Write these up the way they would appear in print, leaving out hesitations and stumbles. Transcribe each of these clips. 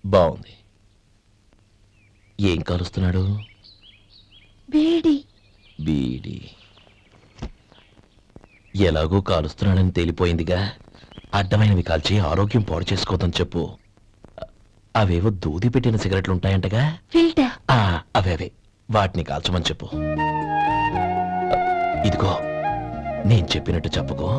బాగుంది. ఏం కాలుస్తున్నాడు? బీడి. బీడి. ఎలాగో కాలుస్తున్నాడని తేలిపోయిందిగా. అడ్డమైనవి కాల్చి ఆరోగ్యం పాడు చేసుకోవద్దని చెప్పు. అవేవో దూది పెట్టిన సిగరెట్లు ఉంటాయంటగా. ఫిల్టర్. అవే వాటిని కాల్చమని చెప్పు. ఇదిగో నేను చెప్పినట్టు చెప్పుకో.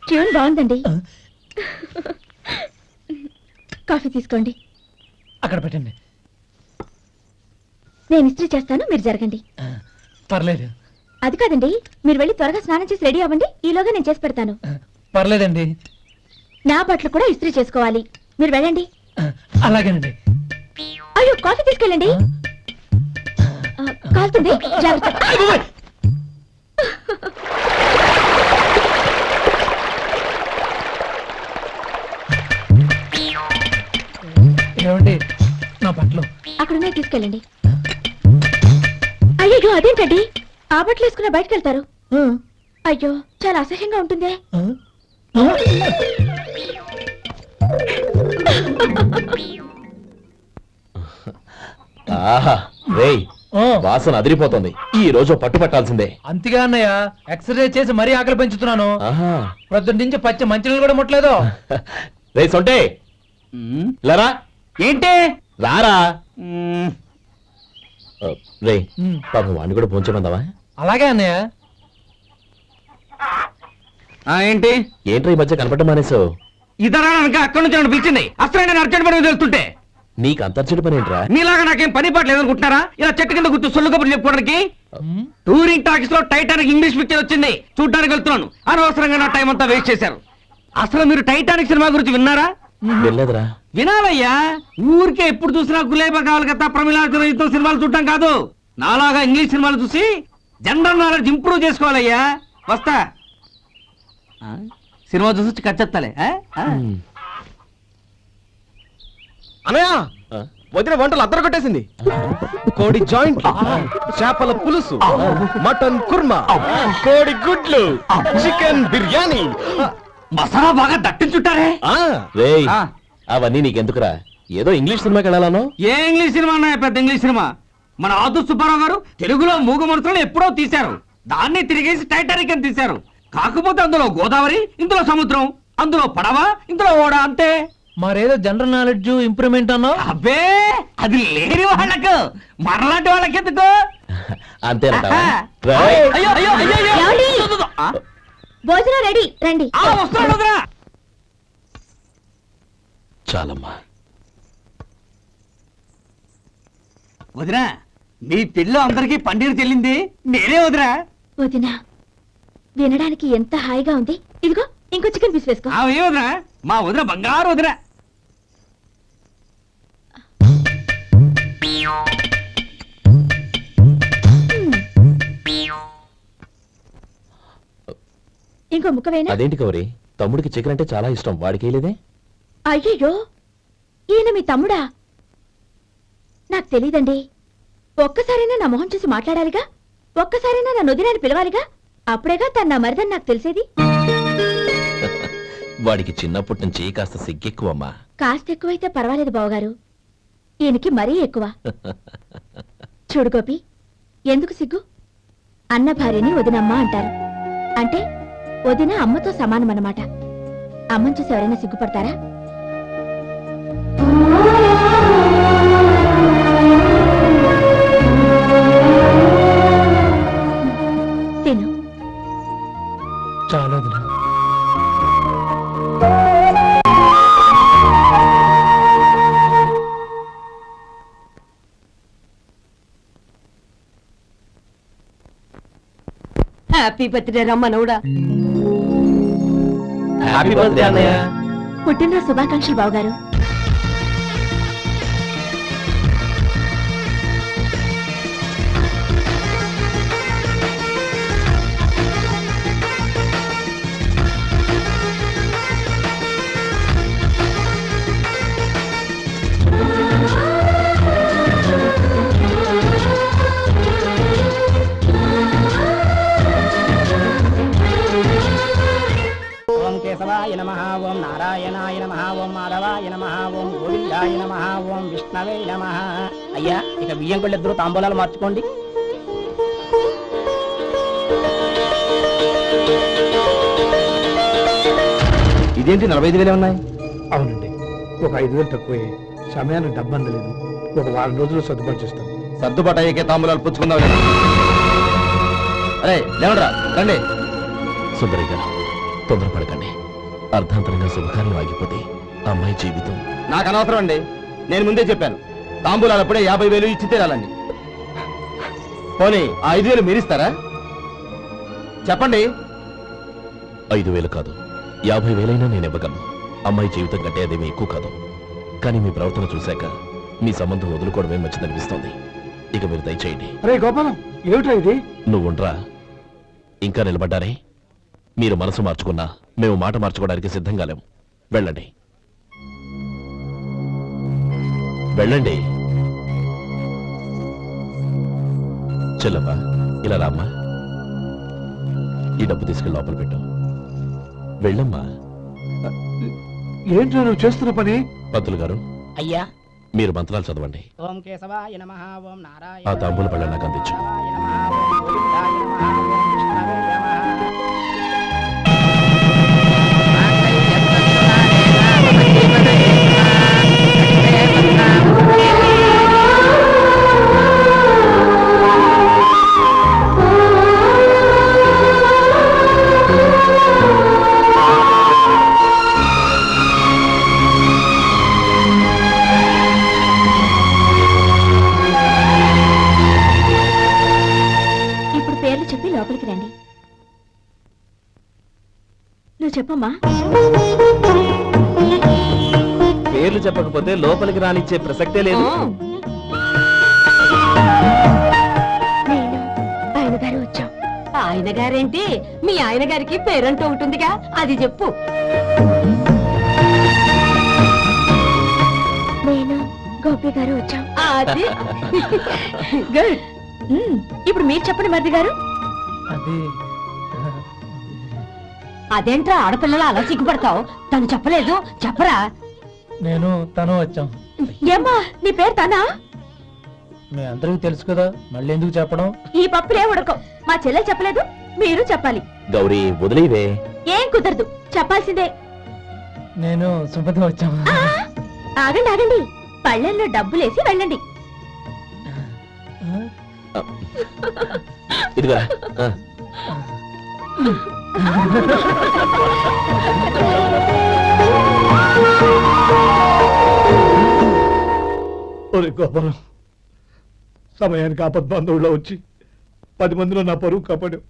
ట్యూన్ బాగుందండి. కాఫీ తీసుకోండి. అక్కడ పెట్టండి. నేను ఇస్త్రీ చేస్తాను, మీరు జరగండి. పర్లేదు. అది కాదండి, మీరు వెళ్ళి త్వరగా స్నానం చేసి రెడీ అవ్వండి. ఈలోగా నేను చేసి పెడతాను. పర్లేదండి. నా బట్టలు కూడా ఇస్త్రీ చేసుకోవాలి, మీరు వెళ్ళండి. అలాగేనండి. అయ్యో, కాఫీ తీసుకెళ్ళండి. కాలుతుంది, జాగ్రత్త. ఏమండి, నా బట్టలు అక్కడున్నాయి, తీసుకెళ్ళండి. అయ్యో, అదేంటండి, ఆ బట్టలు వేసుకున్న బయటకు వెళ్తారు? అయ్యో, చాలా అసహ్యంగా ఉంటుందే. వాసన అదిరిపోతుంది. ఈ రోజు పట్టు పట్టాల్సిందే. అంతగా అన్నయ్య, ఎక్సర్సైజ్ చేసి మరీ ఆకలి పెంచుతున్నాను. ప్రొద్దున నుంచి పచ్చి మంచినీళ్ళు కూడా ముట్టలేదు. రే సొంటే, లరా. ఏంటి? రారా. రే పాపం వాడిని కూడా పోంచమందావా? అలాగే అన్నయ్య. ఏంటి ఏంట్రా ఈ మధ్య కనపడటం మానేసావు? ఇదరా అక్కడి నుంచి నన్ను పిలిచింది. అసలు నేను అర్జెంట్ పని తెలుస్తుంటే నీకు అంతర్చడి పని ఏంట్రా? మీలాగా నాకేం పని పాట లేదనుకుంటున్నారా? ఇలా చెట్టు కింద గుర్తు సొల్లు కబుర్లు చెప్పుకోవడానికి. టూరింగ్ టాకీస్ లో టైటానిక్ ఇంగ్లీష్ పిక్చర్ వచ్చింది, చూడ్డానికి వెళ్తున్నాను. అనవసరంగా నా టైం అంతా వేస్ట్ చేశారు. అసలు మీరు టైటానిక్ సినిమా గురించి విన్నారా? వెళ్ళలేదురా. వినాలయ్యా. ఊరికే ఎప్పుడు చూసినా గులేబా కావాలి కదా, ప్రమిళాతో సినిమాలు చూడటం కాదు. నాలాగా ఇంగ్లీష్ సినిమాలు చూసి జనరల్ నాలెడ్జ్ ఇంప్రూవ్ చేసుకోవాలయ్యా. వస్తా. సినిమా చూసి కచ్చెత్తాలే. అనయా, వదిన వంటలు అద్దరు కొట్టేసింది. కోడి జాయింట్, చేపల పులుసు, మటన్ కుర్మా, కోడి గుడ్లు, చికెన్ బిర్యానీ, మసాలా బాగా దట్టించుంటారే. అవన్నీ నీకెందుకురా? ఏదో ఇంగ్లీష్ సినిమాకి వెళ్ళాలను. ఏ ఇంగ్లీష్ సినిమా అన్నా? పెద్ద ఇంగ్లీష్ సినిమా. మన ఆదు సుబ్బారావు గారు తెలుగులో మూగ మనుషులను ఎప్పుడో తీశారు. దాన్ని తిరిగేసి టైటానిక్ అని తీశారు. కాకపోతే అందులో గోదావరి, ఇందులో సముద్రం, అందులో పడవ, ఇందులో ఓడ, అంతే. మరేదో జనరల్ నాలెడ్జ్ ఇంప్రూవ్మెంట్ అన్నా? అబ్బే, అది లేని వాళ్ళకు, మనలాంటి వాళ్ళకి ఎందుకు? అంతేనంటావా? అయ్యో అయ్యో అయ్యో అయ్యో. భోజనం రెడీ, రండి. వస్తున్నాడు వదరా. చాలమ్మా. వదినా, మీ పెళ్ళి అందరికీ పన్నీరు చెల్లింది నేనే వదినా. వదినా, వినడానికి ఎంత హాయిగా ఉంది. ఇదిగో ఇంకో చికెన్ పీస్ వేసుకో. ఏ వదినా, మా వదిన బంగారు వదినా. ఇంకో ముక్క వేనా? అదేంటి కౌరి, తమ్ముడికి చికెన్ అంటే చాలా ఇష్టం, వాడికి లేదే? అయ్యయ్యో, ఈయన మీ తమ్ముడా? నాకు తెలీదండి. ఒక్కసారైనా నా మొహం చూసి మాట్లాడాలిగా, ఒక్కసారైనా నా నొదినాన్ని పిలవాలిగా, అప్పుడేగా తన నా మరిదని నాకు తెలిసేది. వాడికి చిన్నప్పటి నుంచి కాస్త సిగ్గెక్కువమ్మా. కాస్త ఎక్కువైతే పర్వాలేదు బావగారు, ఈయనకి మరీ ఎక్కువ. చూడు గోపి, ఎందుకు సిగ్గు? అన్న భార్యని వదినమ్మ అంటారు. అంటే వదిన అమ్మతో సమానమన్నమాట. అమ్మని చూసి ఎవరైనా సిగ్గుపడతారా? తిను. చాలా హ్యాపీ బర్త్డే రమ్మనవుడా. హ్యాపీ బర్త్డే అన్నయ్య. పుట్టినరోజు శుభాకాంక్షలు బావగారు. నమః ఓం నారాయణాయ నమః ఓం మాధవాయ నమః ఓం గోవిందాయ నమః ఓం విష్ణవే నమః. అయ్యా ఇక బియ్యం కొళ్ళు ఇద్దరు తాంబూలాలు మార్చుకోండి. ఇదేంటి 45,000 ఉన్నాయి? అవునండి, ఒక 5,000 తక్కువే. సమయానికి డబ్బు అందలేదు. ఒక వారం రోజులు సర్దుబాటు చేస్తాను. సర్దుబాటు అయ్యాకే తాంబూలాలు పుచ్చుకుందాం. అరే లేవరా రండి. సుందరి గారు తొందరపడకండి. అర్ధాంతరంగా శుభకార్యం ఆగిపోతే అమ్మాయి జీవితం. నాకు అనవసరం అండి, నేను ముందే చెప్పాను. తాంబూలాలు అప్పుడే 50,000 ఇచ్చి తీరాలండి. పోనీ ఆ 5,000 మీరిస్తారా? చెప్పండి. 5,000 కాదు, 50,000 నేను ఇవ్వగలను. అమ్మాయి జీవితం కంటే అదేమీ ఎక్కువ కాదు. కానీ మీ ప్రవర్తన చూశాక మీ సంబంధం వదులుకోవడమే మంచిదనిపిస్తోంది. ఇక మీరు దయచేయండి. అరే గోపాలం, ఏమిటా ఇది? నువ్వుండ్రా. ఇంకా నిలబడ్డారే? మీరు మనసు మార్చుకున్నా మేము మాట మార్చుకోవడానికి సిద్ధంగా లేము. వెళ్ళండి వెళ్ళండి. చెల్లమ్మా ఇలా రామ్మా. ఈ డబ్బు తీసుకెళ్ళి లోపల పెట్టు. వెళ్ళమ్మా. ఏంటో నువ్వు చేస్తున్న పని? పంతులు గారు అయ్యా మీరు మంత్రాలు చదవండి. ఓం కేశవాయ నమః ఓం ఆ నారాయణ తాంబూల పళ్ళ నాకు అందించు. గోవిందాయ నమః ఓం విష్ణవే నమః. ఇప్పుడు పేర్లు చెప్పి లోపలికి రండి. నువ్వు చెప్పమ్మా. పేర్లు చెప్పకపోతే లోపలికి రానిచ్చే ప్రసక్తే లేదు. నేను ఆయన గారు వచ్చాం. ఆయన గారేంటి, మీ ఆయన గారికి పేరంటూ ఉంటుందిగా, అది చెప్పు. నేను గోపి గారు వచ్చాం. అది గుడ్. ఇప్పుడు మీరు చెప్పండి మరిది గారు. అది అదేంట్రా ఆడపిల్లలు అలా సిగ్గుపడతావు? తను చెప్పలేదు, చెప్పరా. నేను తను వచ్చాం. ఏమ్మా నీ పేరు తనా? మీ అందరికీ తెలుసు కదా, మళ్ళీ ఎందుకు చెప్పడం? ఈ పప్పులే ఉడకం. మా చెల్లెలు చెప్పలేదు, మీరు చెప్పాలి. గౌరీ వదిలేవే. ఏం కుదరదు, చెప్పాల్సిందే. నేను సుమతి వచ్చాం. ఆ, ఆగండి ఆగండి, పళ్ళెంలో డబ్బులేసి వెళ్ళండి. ఇదిగా ఒరే గోపాలం, సమయానికి ఆపద్బాంధవుల్లో వచ్చి 10 మందిలో నా పరువు కాపాడావు.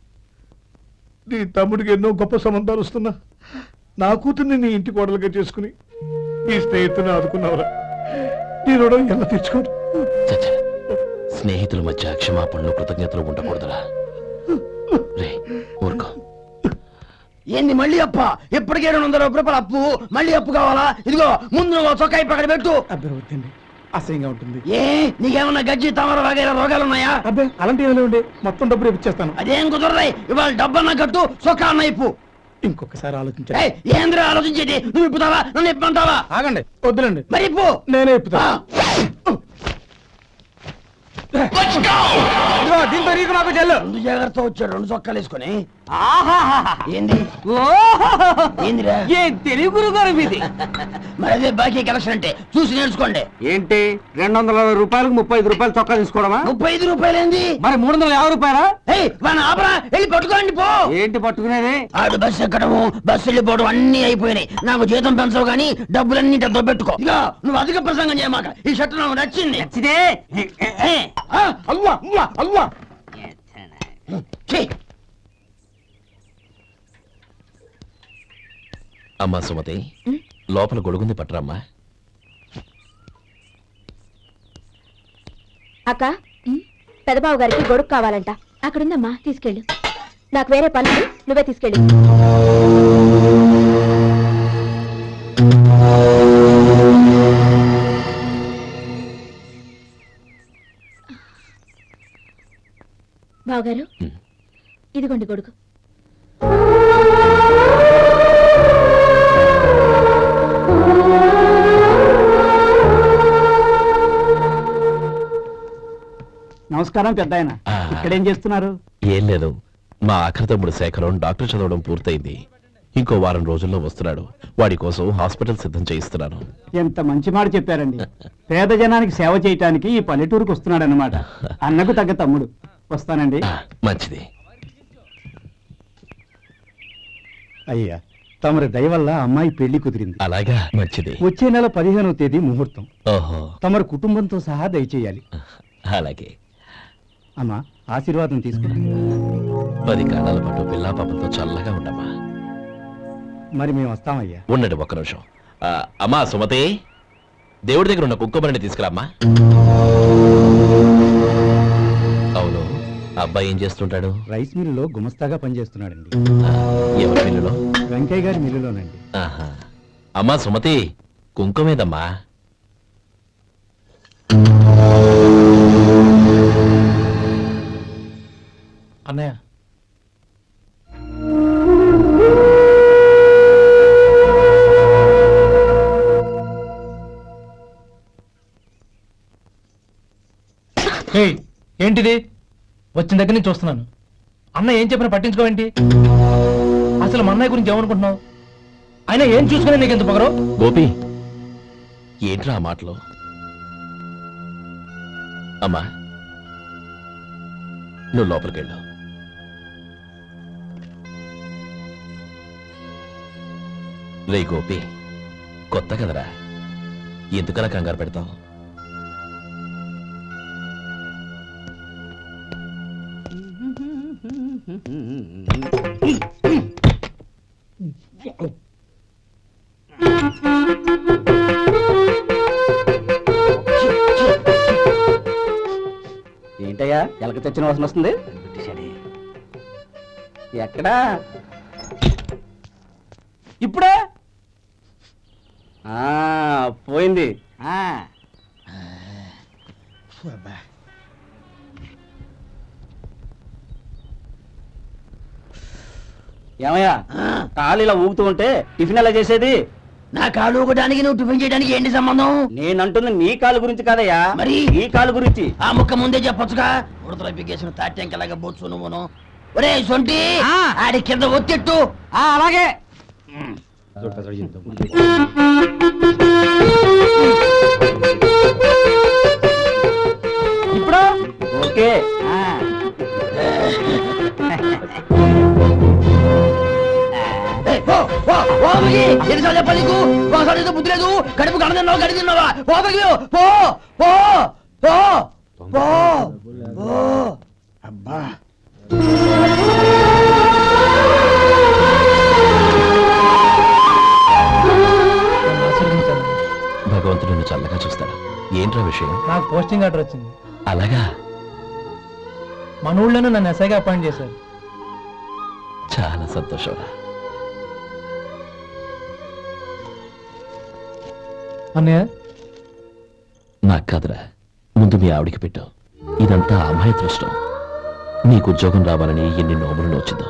నీ తమ్ముడికి ఎన్నో గొప్ప సంబంధాలు వస్తున్నా నా కూతుర్ని నీ ఇంటి కోడలుగా చేసుకుని నీ స్నేహితుని ఆదుకున్నావురా. నీ రుణం ఎలా తీర్చుకోరు? చచ్చ, స్నేహితుల మధ్య క్షమాపణలు కృతజ్ఞతలు ఉండకూడదురా. రే ఊరుకో. ఏంది మళ్ళీ అప్ప? ఇప్పటికే 200 రూపాయల అప్పు, మళ్ళీ అప్పు కావాలా? ఇదిగో ముందు నువ్వు చొక్కాయి పక్కన పెట్టు. అబ్బే వద్దండి, అసహ్యంగా ఉంటుంది. ఏ నీకేమన్నా గజ్జి తమర వగైరా రోగాలు ఉన్నాయా? అబ్బే అలాంటి ఏమైనా ఉండే, మొత్తం డబ్బు రేపు ఇచ్చేస్తాను. అదేం కుదరదాయి. ఇవాళ డబ్బన్నా కట్టు, చొక్కా అన్న ఇప్పు. ఇంకొకసారి ఆలోచించండి. ఏయ్, ఏంద్రా ఆలోచించేది? నువ్వు ఇప్పుతావా, నన్ను ఇప్పమంటావా? ఆగండి, వద్దులండి, మరి ఇప్పు. నేనే ఇప్పుతా. దీంతో నీకు నాకు చెల్లు. ముందు జాగ్రత్త వచ్చాడు 2 చొక్కాలు వేసుకొని. ఆహాహాహా. ఏంది ఓహోహోహో. ఏందిరా? ఏ తెలుగు గురుగారు మీది. మరి అదే బాకీ కలెక్షన్ అంటే చూసి నేర్చుకోండి. ఏంటి 220 రూపాయలకు 35 రూపాయలు చొక్కా తీసుకోవడమా? 35 రూపాయలు ఏంది? మరి 350 రూపాయలా? ఏయ్ వాడిని ఆపరా, వెళ్ళి పట్టుకోండి పో. ఏంటి పట్టుకునేది? ఆడు బస్సు ఎక్కడము, బస్సు వెళ్ళిపోవడం అన్ని అయిపోయినాయి. నాకు జీతం పెంచవు గానీ డబ్బులన్నీ డబ్బు పెట్టుకో. ఇక నువ్వు అధిక ప్రసంగం చేయమాక. ఈ షర్ట్ నాకు నచ్చింది. నచ్చితే అల్వా అల్వా అల్వా. ఛీ. అమ్మా సుమతి, లోపల గొడుగుంది పట్టరమ్మా. అక్క పెదబాబు గారికి గొడుగు కావాలంట. అక్కడుందమ్మా, తీసుకెళ్ళు. నాకు వేరే పనులు, నువ్వే తీసుకెళ్ళు. బావగారు, ఇదిగోండి గొడుగు. నమస్కారం పెద్ద ఆయన. ఆ. ఇక్కడేం చేస్తున్నారు? ఏం లేదు, మా ఆఖరి తమ్ముడు శేఖరం డాక్టర్ చదవడం పూర్తయింది. ఇంకో వారం రోజుల్లో వస్తున్నాడు. వాడి కోసం హాస్పిటల్ సిద్ధం చేయిస్తున్నాను. ఎంత మంచి మాట చెప్పారండి. పేద జనానికి సేవ చేయటానికి ఈ పల్లెటూరుకు వస్తున్నాడు అనమాట. అన్నకు తగ్గ తమ్ముడు. వస్తానండి. మంచిది. అయ్యా, తమరి దయ వల్ల అమ్మాయి పెళ్లి కుదిరింది. అలాగా, మంచిది. వచ్చే నెల 15వ తేదీ ముహూర్తం. ఓహో, తమరి కుటుంబంతో సహా దయచేయాలి. అలాగే. అమ్మా, ఆశీర్వాదం తీసుకురా. 10 కాలాల పాటు పిల్లా పాపంతో చల్లగా ఉండమ్మా. మరి మేము వస్తామయ్యా. ఉండండి ఒక్క నిమిషం. అమ్మా సుమతి, దేవుడి దగ్గర ఉన్న కుంకుమని తీసుకురామ్మా. అవును, అబ్బాయి ఏం చేస్తుంటాడు? రైస్ మిల్లులో గుమస్తాగా పనిచేస్తున్నాడండి. ఎవరి పిల్లలో? వెంకయ్య గారి మిల్లులోనండి. ఆహా. అమ్మా సుమతి, కుంకుమేదమ్మా? అన్నయ్య, ఏయ్, ఏంటిది? వచ్చిన దగ్గర నుంచి చూస్తున్నాను. అన్న ఏం చెప్పినా పట్టించుకోవేంటి? అసలు మా అన్నయ్య గురించి ఏమనుకుంటున్నావు? అయినా ఏం చూసుకునే నీకు ఎంత పొగరు? గోపి, ఏంట్రా ఆ మాటలు? అమ్మా, నువ్వు లోపలికి వెళ్ళు. రే గోపి, కొత్త కదరా, ఎందుకలా కంగారు పెడతావు? ఏంటయ్యా ఎలక తెచ్చిన వాసన వస్తుంది? ఎక్కడా? ఇప్పుడే పోయింది. ఏమయ్యా, కాలు ఇలా ఊగుతూ ఉంటే టిఫిన్ ఎలా చేసేది? నా కాలు ఊగడానికి నువ్వు టిఫిన్ చేయడానికి ఏంటి సంబంధం? నేనంటుంది నీ కాలు గురించి కాదయ్యా, మరి ఈ కాలు గురించి. ఆ ముక్క ముందే చెప్పొచ్చుగా. ఉడతలో పిగేసిన తాట్యంకలాగా బొచ్చు నువ్వును. ఒరే సొంటి, ఆడి కింద ఒత్తిట్టు. అలాగే. ఇప్పుడు ఓకే. ఎన్నిసార్లు చెప్పాలి నీకు? ఒకసారి ఏదో బుద్ధి లేదు. కడుపు గడ తిన్నావా, గడి తిన్నావా? పో పగిలి, పో పో పో పో పో. అబ్బా, నన్ను ఆశీర్వదించాను. భగవంతుడు నిన్ను చల్లగా చూస్తాడు. ఏంట్రా విషయం? నాకు పోస్టింగ్ ఆర్డర్ వచ్చింది. అలాగా, మన ఊళ్ళోనే నన్ను ఎస్ఐగా అపాయింట్ చేశారు. చాలా సంతోషంరా. అన్నయ్య, నాకు కాదురా, ముందు మీ ఆవిడికి పెట్టు. ఇదంతా అమ్మాయి దృష్టం. నీకు ఉద్యోగం రావాలని ఎన్ని నోములు నోచిందో,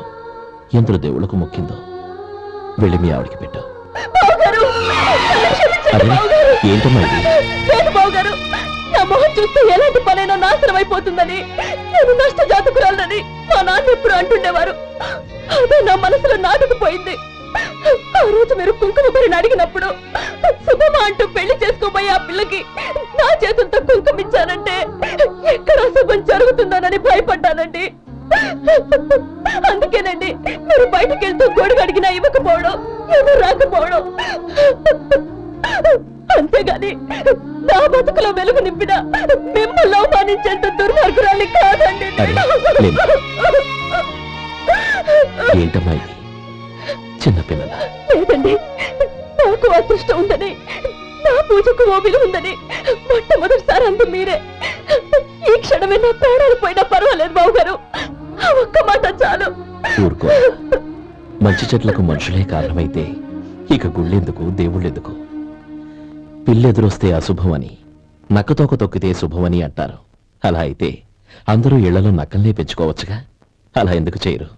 ఎందరు దేవుళ్ళకు మొక్కిందో. వెళ్ళి మీ ఆవిడికి పెట్టు. అరే, ఏంటమ్మా ఇది? బావగారు, నా మొహం చూస్తే ఎలాంటి పనైనా నాశనం అయిపోతుందని, నేను నష్ట జాతకురాలని మా నాన్న ఎప్పుడు అంటుండేవారు. అదే నా మనసులో నాటుకుపోయింది. ఆ రోజు మీరు కుంకుమ భరిని అడిగినప్పుడు శుభమా అంటూ పెళ్లి చేసుకోబోయే ఆ పిల్లకి నా చేతులతో కుంకుమ ఇచ్చానంటే ఎక్కడ అశుభం జరుగుతుందోనని భయపడ్డానండి. అందుకేనండి మీరు బయటకు వెళ్తూ గొడుగు అడిగినా ఇవ్వకపోవడం, ఎవరు రాకపోవడం. అంతేగాని నా బతుకులో వెలుగు నింపిన మిమ్మల్ని అవమానించేంత దుర్మార్గురాలి కాదండి. అరే, లేదు. ఏంటమ్మా ఇది? చిన్నపిల్లల లేదండి, నాకు అదృష్టం ఉందని, నా పూజకు ఓ విలువ ఉందని మొట్టమొదటిసారి అంది మీరే. ఈ క్షణమే నా ప్రాణాలు పోయినా పర్వాలేదు బావగారు. ఆ ఒక్క మాట చాలు. ఊరుకో. మంచి చెట్లకు మనుషులే కారణమైతే ఇక గుళ్ళెందుకు, దేవుళ్ళెందుకు? పిల్లెదురొస్తే అశుభమని, నక్కతోక తొక్కితే శుభమని అంటారు. అలా అయితే అందరూ ఇళ్లలో నక్కల్నే పెంచుకోవచ్చుగా. అలా ఎందుకు చేయరు?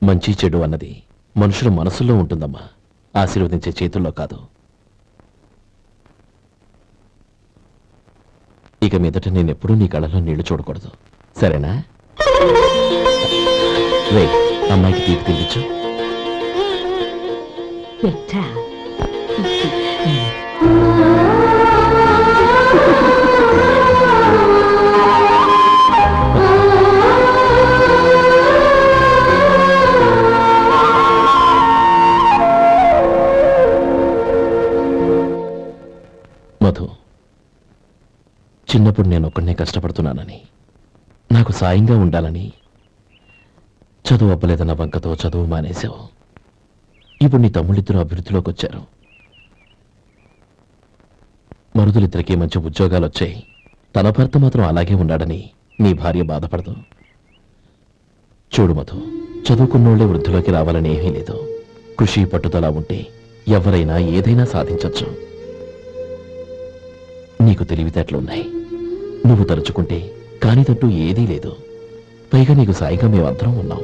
మంచి చెడు అన్నది మనుషుల మనసుల్లో ఉంటుందమ్మా, ఆశీర్వదించే చేతుల్లో కాదు. ఇక మీదట నేనెప్పుడూ నీ కళ్ళలో నీళ్లు చూడకూడదు, సరేనా? రే, అమ్మాయికి తీపి తినిపించు. మధు, చిన్నప్పుడు నేను ఒక్కడనే కష్టపడుతున్నానని, నాకు సాయంగా ఉండాలని చదువు అవ్వలేదన్న వంకతో చదువు మానేశావు. ఇప్పుడు నీ తమ్ముళ్ళిద్దరూ అభివృద్ధిలోకి వచ్చారు. మరుదులిద్దరికీ మంచి ఉద్యోగాలు వచ్చాయి. తన భర్త మాత్రం అలాగే ఉన్నాడని నీ భార్య బాధపడదు. చూడు మధు, చదువుకున్నోళ్లే వృద్ధిలోకి రావాలని ఏమీ లేదు. కృషి పట్టుదల ఉంటే ఎవరైనా ఏదైనా సాధించొచ్చు. నీకు తెలివితేటలున్నాయి. నువ్వు తలుచుకుంటే కానిదంటూ ఏదీ లేదు. పైగా నీకు సాయిగా మేమందరం ఉన్నాం.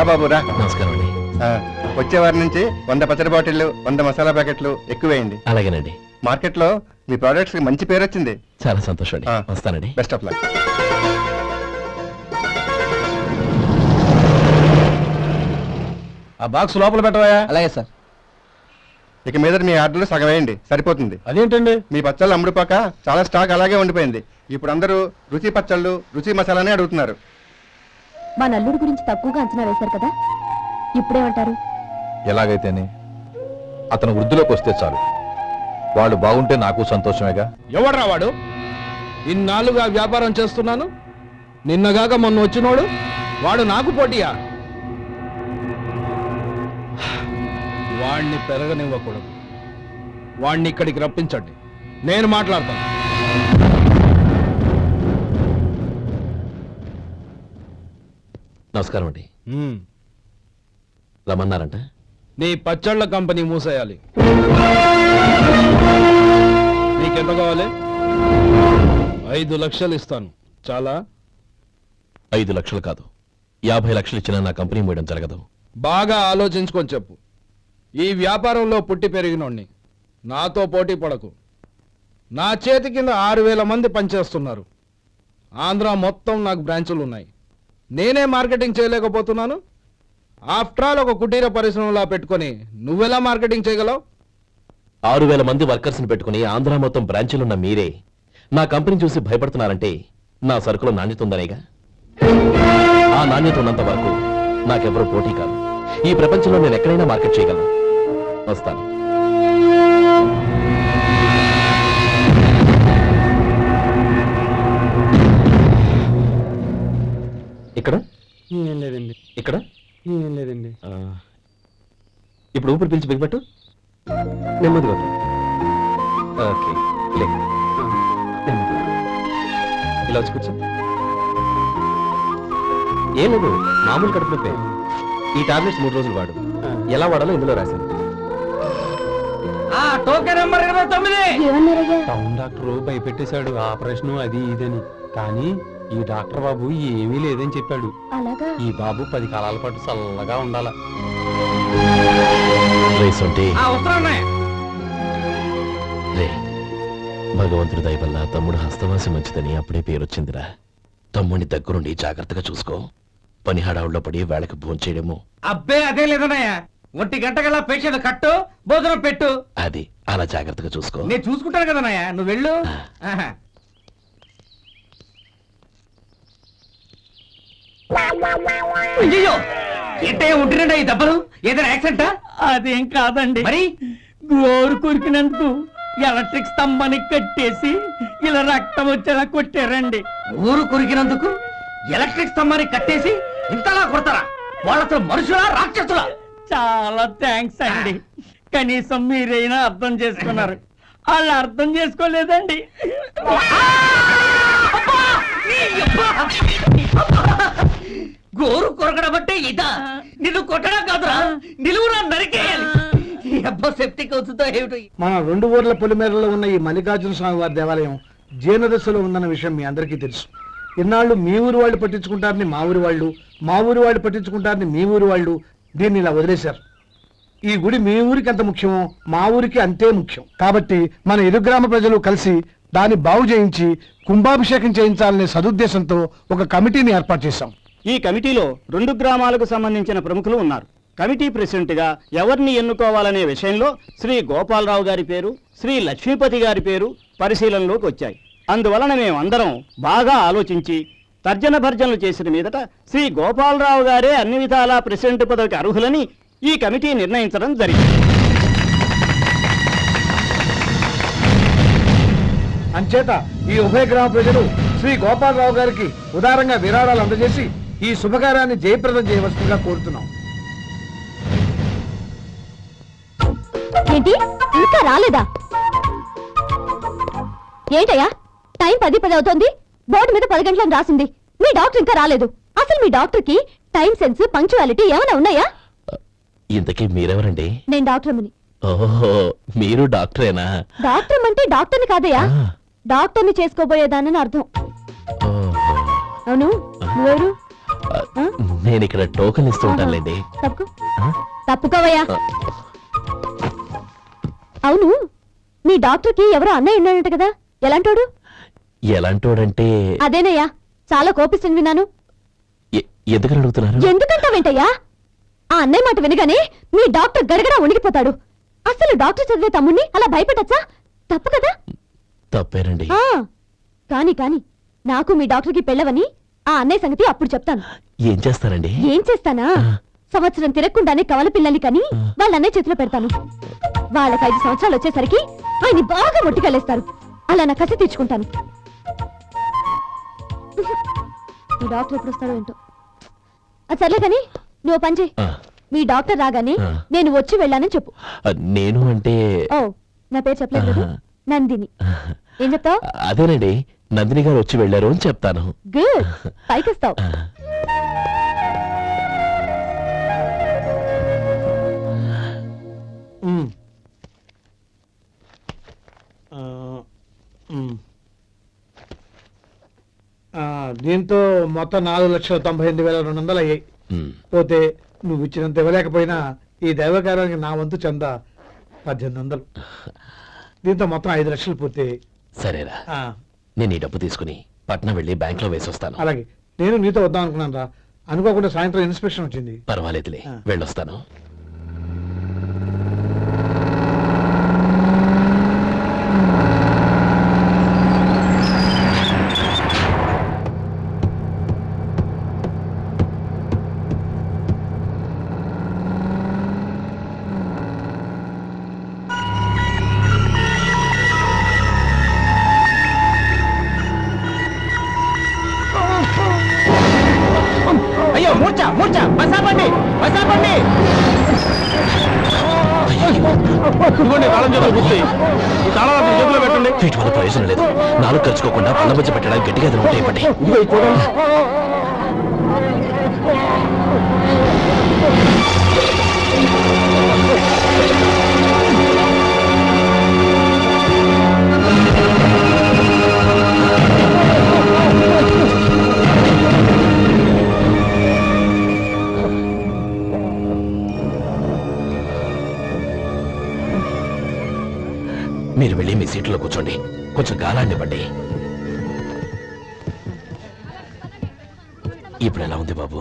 బాబు రా. నమస్కారం అండి. వచ్చే వారి నుంచి 100 పచ్చడి బాటిళ్లు, 100 మసాలా ప్యాకెట్లు ఎక్కువేయండి. అలాగేనండి. మార్కెట్ లో మీ ప్రొడక్ట్స్ కి మంచి పేరు వచ్చింది. చాలా సంతోషం అండి. వస్తానండి. Best of luck. ఆ బాక్స్ లోపల పెట్టవా? అలాగే సార్. ఇక మీద మీ ఆర్డర్లు సగం వేయండి, సరిపోతుంది. అదేంటండి? మీ పచ్చళ్ళు అమ్ముడుపోక చాలా స్టాక్ అలాగే ఉండిపోయింది. ఇప్పుడు అందరూ రుచి పచ్చళ్ళు, రుచి మసాలానే అడుగుతున్నారు. మా నల్లుడి గురించి తక్కువగా అంచనా వేశారు కదా, ఇప్పుడేమంటారు? ఎలాగైతేనే అతను వృద్ధిలోకి వస్తే చాలు. వాళ్ళు బాగుంటే నాకు సంతోషమేగా. ఎవడ్రా వాడు? ఇన్నాళ్ళుగా వ్యాపారం చేస్తున్నాను, నిన్నగాక మొన్న వచ్చినోడు వాడు నాకు పోటీయా? వాణ్ణి పెరగనివ్వకూడదు. వాణ్ణి ఇక్కడికి రప్పించండి, నేను మాట్లాడతాను. నమస్కారం అండి. రమ్మన్నారంట? నీ పచ్చళ్ళ కంపెనీ మూసేయాలి. నీకెంత కావాలి? 5 లక్షలు ఇస్తాను. చాలా? 5 లక్షలు కాదు, 50 లక్షలు ఇచ్చినా నా కంపెనీ మూయడం జరగదు. బాగా ఆలోచించుకొని చెప్పు. ఈ వ్యాపారంలో పుట్టి పెరిగినోణ్ణి, నాతో పోటీ పడకు. నా చేతి కింద 6000 మంది పనిచేస్తున్నారు. ఆంధ్ర మొత్తం నాకు బ్రాంచులు ఉన్నాయి. నేనే మార్కెటింగ్ చేయలేకపోతున్నాను. ఆఫ్టర్ ఆల్ ఒక కుటీర పరిశ్రమలా పెట్టుకొని నువ్వెలా మార్కెటింగ్ చేయగలవు? 6000 మంది వర్కర్స్ని పెట్టుకుని ఆంధ్ర మొత్తం బ్రాంచీలున్న మీరే నా కంపెనీ చూసి భయపడుతున్నారంటే నా సరుకులో నాణ్యత ఉందనేగా. ఆ నాణ్యత ఉన్నంత వరకు నాకెవరూ పోటీ కాదు. ఈ ప్రపంచంలో నేను ఎక్కడైనా మార్కెట్ చేయగలను. వస్తాను. ఇక్కడ లేదండి, ఇక్కడ లేదండి. ఇప్పుడు ఊపిరి పీల్చి బిగ్బట్టు నెమ్మదిగా ఓకే. లే. ఇలా వచ్చి కూర్చో. ఏం లేదు, మామూలు కడుపు నొప్పే. ఈ టాబ్లెట్స్ 3 రోజులు వాడు. ఎలా వాడాలో ఇందులో రాశాను. Token number 29. ఏమన్నారయ్యా? టౌన్ డాక్టర్ భయపెట్టేశాడు, ఆపరేషన్ అది ఇదని. కానీ ఈ డాక్టర్ బాబు ఏమీ లేదని చెప్పాడు. అలాగా? ఈ బాబు 10 కాలాల పాటు చల్లగా ఉండాల. రే, భగవంతుడి దయ వల్ల తమ్ముడు హస్తవాసి మంచిదని అప్పుడే పేరొచ్చిందిరా. తమ్ముడిని దగ్గరుండి జాగ్రత్తగా చూసుకో. పని హడావుల్లో పడి వేళకి భోంచేయడము. అబ్బే అదే లేదన్నయ్యా, 1 గంట గల పేషెంట్ కట్టు, భోజనం పెట్టు. అది అలా జాగ్రత్తగా చూసుకో. నేను చూసుకుంటాను కదన్నయ్యా, నువ్వు వెళ్ళు. ఆహా. అయ్యో, ఏంటయ్యా ఉంటున్నాడా ఈ దెబ్బలు? ఏదైనా యాక్సిడెంటా? అదేం కాదండి, మరి గోరు కొరికినందుకు ఎలక్ట్రిక్ స్తంభాన్ని కట్టేసి ఇలా రక్తం వచ్చేలా కొట్టారండి. ఊరు కొరికినందుకు ఎలక్ట్రిక్ స్తంభాన్ని కట్టేసి ఇంతలా కొడతారా? వాళ్ళ మనుషులా రాక్షసులా? చాలా థ్యాంక్స్ అండి, కనీసం మీరైనా అర్థం చేసుకున్నారు. వాళ్ళు అర్థం చేసుకోలేదండి. గోరు కొరకడం అంటే ఇదా? నిన్ను కొట్టడం కాదురా, నిలువురా నరికేయాలి. అబ్బా సెప్టిక్ అవుతుందో ఏమిటో. మన 2 ఊర్ల పొలిమేరలో ఉన్న ఈ మల్లికార్జున స్వామి వారి దేవాలయం జీర్ణదశలో ఉందన్న విషయం మీ అందరికీ తెలుసు. ఇన్నాళ్ళు మీ ఊరు వాళ్ళు పట్టించుకుంటారని మా ఊరి వాళ్ళు, మా ఊరి వాళ్ళు పట్టించుకుంటారని మీ ఊరి వాళ్ళు దీన్ని ఇలా వదిలేశారు. ఈ గుడి మీ ఊరికి ఎంత ముఖ్యమో మా ఊరికి అంతే ముఖ్యం. కాబట్టి మన ఇరు గ్రామ ప్రజలు కలిసి దాన్ని బాగు చేయించి కుంభాభిషేకం చేయించాలనే సదుద్దేశంతో ఒక కమిటీని ఏర్పాటు చేశాం. ఈ కమిటీలో 2 గ్రామాలకు సంబంధించిన ప్రముఖులు ఉన్నారు. కమిటీ ప్రెసిడెంట్ గా ఎవరిని ఎన్నుకోవాలనే విషయంలో శ్రీ గోపాలరావు గారి పేరు, శ్రీ లక్ష్మీపతి గారి పేరు పరిశీలనలోకి వచ్చాయి. అందువలన మేమందరం బాగా ఆలోచించి తర్జన భర్జనలు చేసిన మీదట శ్రీ గోపాలరావు గారే అన్ని విధాలా ప్రెసిడెంట్ పదవికి అర్హులని ఈ కమిటీ నిర్ణయించడం జరిగింది. అంచేత ఈ ఉభయ గ్రామ ప్రజలు శ్రీ గోపాలరావు గారికి ఉదారంగా విరాళాలు అందజేసి ఈ శుభకార్యాన్ని జయప్రదం చేయవలసిందిగా కోరుతున్నాం. ఏంటి ఇంకా రాలేదా? ఏంటయ్యా, టైం 10 అవుతోంది. బోర్డు మీద 10 గంటలని రాసింది. మీ డాక్టర్ ఇంకా రాలేదు. అసలు మీ డాక్టర్ కి టైం సెన్స్, పంక్చువాలిటీ ఏమైనా ఉన్నాయా? ఇంతకీ మీరెవరండి? నేను డాక్టర్ అమ్మని. ఓహో, మీరు డాక్టరేనా? డాక్టర్ అంటే డాక్టర్ని కాదయ్యా, డాక్టర్ని చేసుకోబోయేదానని అర్థం. ఓహో. అవును, నువ్వెవరు? నేను ఇక్కడ టోకెన్ ఇస్తూ ఉంటానులేండి. తప్పుకో, తప్పుకోవయ్యా. అవును, మీ డాక్టర్ కి ఎవరో అన్నయ్య ఉన్నాడంట కదా, ఎలాంటోడు? ఎలాంటోడంటే అదేనయ్యా, చాలా కోపిస్తుంది విన్నాను. ఎందుకని అడుగుతున్నారు? ఎందుకంటావేంటయ్యా? ఆ అన్నయ్య మాట వినగానే మీ డాక్టర్ గడగడా ఉణిగిపోతాడు. అసలు డాక్టర్ చదివే తమ్ముణ్ణి అలా భయపెట్టచ్చా? తప్పు కదా? తప్పేనండి. కాని కాని నాకు మీ డాక్టర్కి పెళ్ళవని ఆ అన్నయ్య సంగతి అప్పుడు చెప్తాను. ఏం చేస్తారండి? ఏం చేస్తానా? సంవత్సరం తిరగకుండానే కవల పిల్లల్ని కని వాళ్ళ అన్నయ్య చేతిలో పెడతాను. వాళ్ళకి 5 సంవత్సరాలు వచ్చేసరికి ఆయన్ని బాగా మొట్టికెళ్ళేస్తారు. అలా నా కసి తీర్చుకుంటాను. మీ డాక్టర్ ఎప్పుడు వస్తాడో ఏంటో. అది సర్లే కానీ నువ్వు పని చేయి. మీ డాక్టర్ రాగానే నేను వచ్చి వెళ్ళానని చెప్పు. నేను అంటే ఓ, నా పేరు చెప్పలేదు కదా, నందిని. ఏం చెప్తావు? అదేనండి, నందిని గారు వచ్చి వెళ్ళారు అని చెప్తాను. గుడ్, పైకొస్తావు. దీంతో మొత్తం 4,98,200 అయ్యాయి. పోతే నువ్వు ఇచ్చినంత ఇవ్వలేకపోయినా ఈ దైవకార్యానికి నా వంతు చందా 1800. దీంతో మొత్తం 5 లక్షలు పూర్తయ్యాయి. సరేరా, నేను ఈ డబ్బు తీసుకుని పట్నం వెళ్ళి బ్యాంక్ లో వేసొస్తాను. అలాగే, నేను నీతో వద్దాం అనుకున్నాను రా, అనుకోకుండా సాయంత్రం ఇన్స్పెక్షన్ వచ్చింది. పర్వాలేదులే, వెళ్ళొస్తాను. అయ్యో, మూర్ఛ మూర్ఛ, బసాపండి బసాపండి. వీటి వల్ల ప్రయోజనం లేదు. 4 ఖర్చుకోకుండా పళ్ళ మధ్య పెట్టడానికి గట్టిగా ఉంటాయి. మీరు వెళ్ళి మీ సీట్లో కూర్చోండి, కొంచెం గాలాన్ని ఇవ్వండి. ఇప్పుడు ఎలా ఉంది బాబు?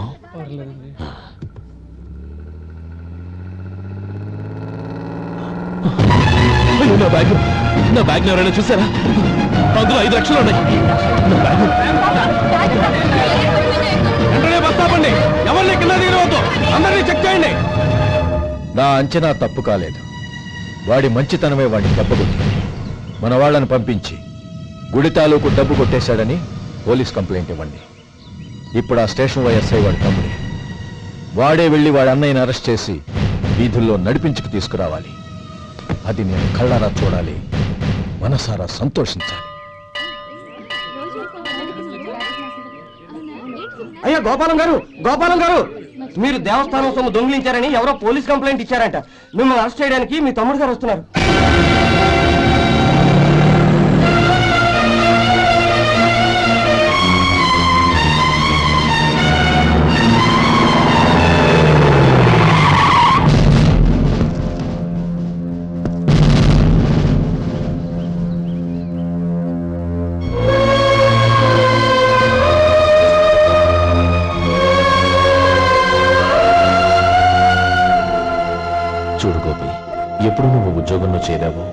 అయ్యో, నా బ్యాగ్ ఎవరైనా చూసారా? అందులో 5 లక్షలు ఉన్నాయి. నా బ్యాగ్ వెంటనే బస్ ఆపండి. ఎవరిని కింద దిగవద్దు, అందరినీ చెక్ చేయండి. నా అంచనా తప్పు కాలేదు. వాడి మంచితనమే వాడిని తప్పకొట్టింది. మన వాళ్ళని పంపించి గుడి తాలూకు డబ్బు కొట్టేశాడని పోలీస్ కంప్లైంట్ ఇవ్వండి. ఇప్పుడు ఆ స్టేషన్ ఎస్ఐ వాడి తమ్ముడే. వాడే వెళ్ళి వాడి అన్నయ్యని అరెస్ట్ చేసి వీధుల్లో నడిపించుకు తీసుకురావాలి. అది నేను కళ్ళారా చూడాలి, మనసారా సంతోషించాలి. అయ్యా గోపాలం గారు, గోపాలం గారు, మీరు దేవస్థానం సొమ్ము దొంగిలించారని ఎవరో పోలీస్ కంప్లైంట్ ఇచ్చారంట. మిమ్మల్ని అరెస్ట్ చేయడానికి మీ తమ్ముడు గారు వస్తున్నారు. చూడు గోపి, ఎప్పుడు నువ్వు ఉద్యోగంలో చేరావో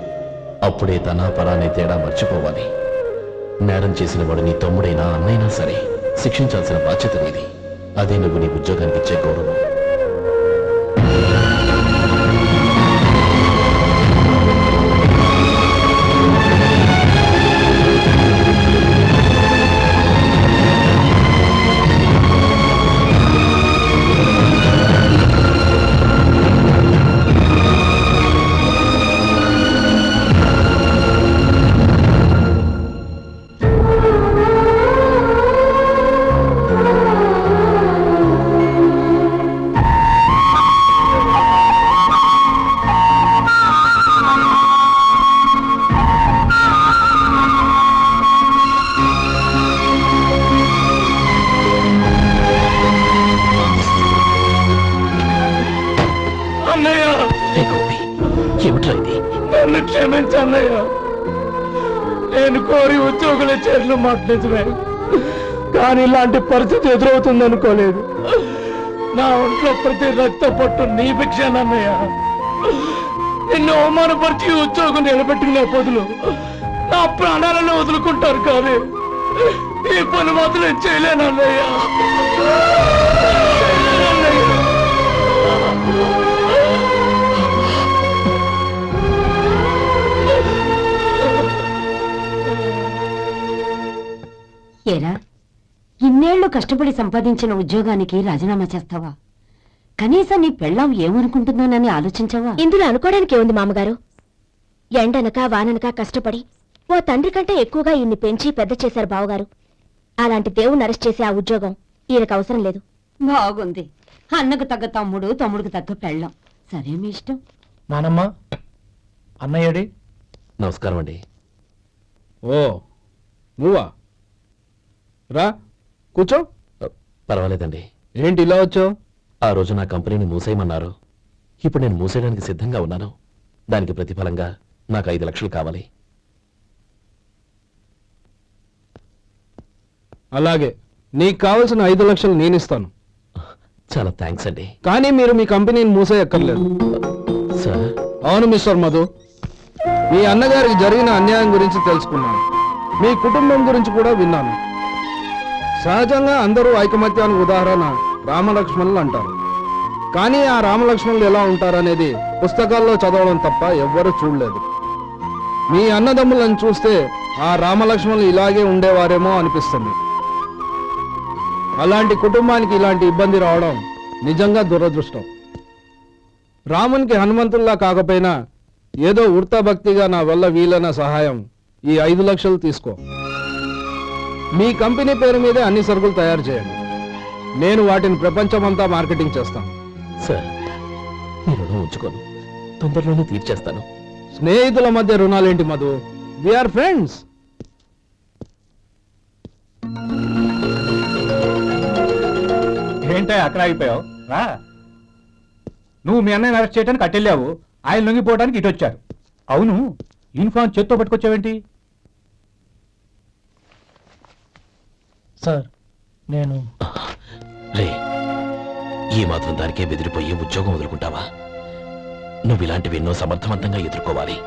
అప్పుడే తన పరానే తేడా మర్చిపోవాలి. నేరం చేసిన వాడు నీ తమ్ముడైనా అన్నైనా సరే శిక్షించాల్సిన బాధ్యత నీది. అదే నువ్వు నీ ఉద్యోగానికి ఇచ్చే గౌరవం. ఏమిట్రా ఇది? నన్ను క్షమించన్నయ్య. నేను కోరి ఉద్యోగుల చేతులు మాట్లాడుతున్నా, కానీ ఇలాంటి పరిస్థితి ఎదురవుతుంది అనుకోలేదు. నా ఒంట్లో ప్రతి రక్త పట్టు నీ భిక్షానన్నయ్య. నిన్ను అవమానపరిచి ఉద్యోగం నిలబెట్టుకునే బదులు నా ప్రాణాలను వదులుకుంటారు, కానీ ఈ పని మాత్రం చేయలేనన్నయ్య. ఏరా, ఇన్నేళ్లు కష్టపడి సంపాదించిన ఉద్యోగానికి రాజీనామా చేస్తావా? కనీసం నీ పెళ్ళాం ఏమనుకుంటుందోనని ఆలోచించావా? ఇందులో అనుకోవడానికి ఏముంది మామగారు? ఎండనక వాననక కష్టపడి ఓ తండ్రి కంటే ఎక్కువగా ఈయన్ని పెంచి పెద్ద చేశారు బావగారు. అలాంటి దేవుణ్ణి అరెస్ట్ చేసే ఆ ఉద్యోగం ఈయనకు అవసరం లేదు. బాగుంది. అన్నకు తగ్గ తమ్ముడు, తమ్ముడికి తగ్గ పెళ్ళాం. సరే, మీ ఇష్టం. నానమ్మ, అన్నయ్యడి. నమస్కారం అండి. ఓ నువ్వా? రా కూర్చో. పర్వాలేదండి. ఏంటి ఇలా వచ్చావు? ఆ రోజు నా కంపెనీని మూసేయమన్నారు. ఇప్పుడు నేను మూసేయడానికి సిద్ధంగా ఉన్నాను. దానికి ప్రతిఫలంగా నాకు 5 లక్షలు కావాలి. అలాగే, నీకు కావలసిన 5 లక్షలు నేను ఇస్తాను. చాలా థ్యాంక్స్ అండి. కానీ మీరు మీ కంపెనీని మూసేయక్కర్లేదు. సార్, అవును మిస్టర్ మధు, మీ అన్నగారికి జరిగిన అన్యాయం గురించి తెలుసుకున్నాను. మీ కుటుంబం గురించి కూడా విన్నాను. సహజంగా అందరూ ఐకమత్యానికి ఉదాహరణ రామలక్ష్మణులు అంటారు. కానీ ఆ రామలక్ష్మణులు ఎలా ఉంటారనేది పుస్తకాల్లో చదవడం తప్ప ఎవ్వరూ చూడలేదు. మీ అన్నదమ్ములను చూస్తే ఆ రామలక్ష్మణులు ఇలాగే ఉండేవారేమో అనిపిస్తుంది. అలాంటి కుటుంబానికి ఇలాంటి ఇబ్బంది రావడం నిజంగా దురదృష్టం. రామునికి హనుమంతుల్లా కాకపోయినా ఏదో ఉడతాభక్తిగా నా వల్ల వీలైన సహాయం ఈ 5 లక్షలు తీసుకో. మీ కంపెనీ పేరు మీదే అన్ని సరుకులు తయారు చేయండి. నేను వాటిని ప్రపంచమంతా మార్కెటింగ్ చేస్తాను. సార్ మీ రుణం ఉంచుకోను, తొందరలోనే తీర్చేస్తాను. స్నేహితుల మధ్య రుణాలేంటి మధు? Are friends. ఏంటో అక్కడ ఆగిపోయావు రా. నువ్వు మీ అన్నయ్యని అరెస్ట్ చేయడానికి అట్టెళ్ళావు, ఆయన లొంగిపోవడానికి ఇటు వచ్చారు. అవును, యూనిఫామ్ చేత్తో పట్టుకొచ్చావేంటి? సార్ నేను రే, ఈ మాత్రం దానికే బెదిరిపోయి ఉద్యోగం వదులుకుంటావా? నువ్వు ఇలాంటివి ఎన్నో సమర్థవంతంగా ఎదుర్కోవాలి.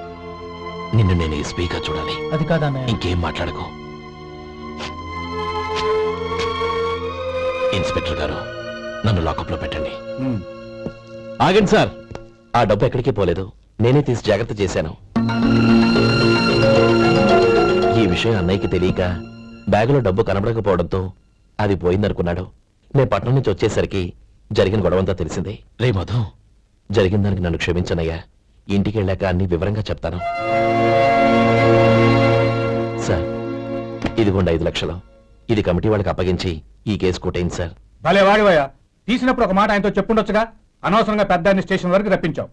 నిన్ను నేను ఎస్పీగా చూడాలి. అది కాదన్నయ్య. ఇంకేం మాట్లాడకు. ఇన్స్పెక్టర్ గారు, నన్ను లాకప్లో పెట్టండి. ఆగండి సార్, ఆ డబ్బు ఎక్కడికి పోలేదు, నేనే తీసి జాగ్రత్త చేశాను. ఈ విషయం అన్నయ్యకి తెలియక బ్యాగులో డబ్బు కనబడకపోవడంతో అది పోయిందనుకున్నాడు. నేను పట్నం నుంచి వచ్చేసరికి జరిగిన గొడవంతా తెలిసింది. రే మధు, జరిగిన దానికి నన్ను క్షమించనయ్యా. ఇంటికి వెళ్ళాక అన్ని వివరంగా చెప్తాను. సార్, ఇదిగోండి 5 లక్షలు. ఇది కమిటీ వాళ్ళకి అప్పగించి ఈ కేసు కొట్టేయండి సార్. భలే వాడివయ్యా, తీసినప్పుడు ఒక మాట ఆయనతో చెప్పుండొచ్చుగా. అనవసరంగా పెద్ద స్టేషన్ వరకు రప్పించావు.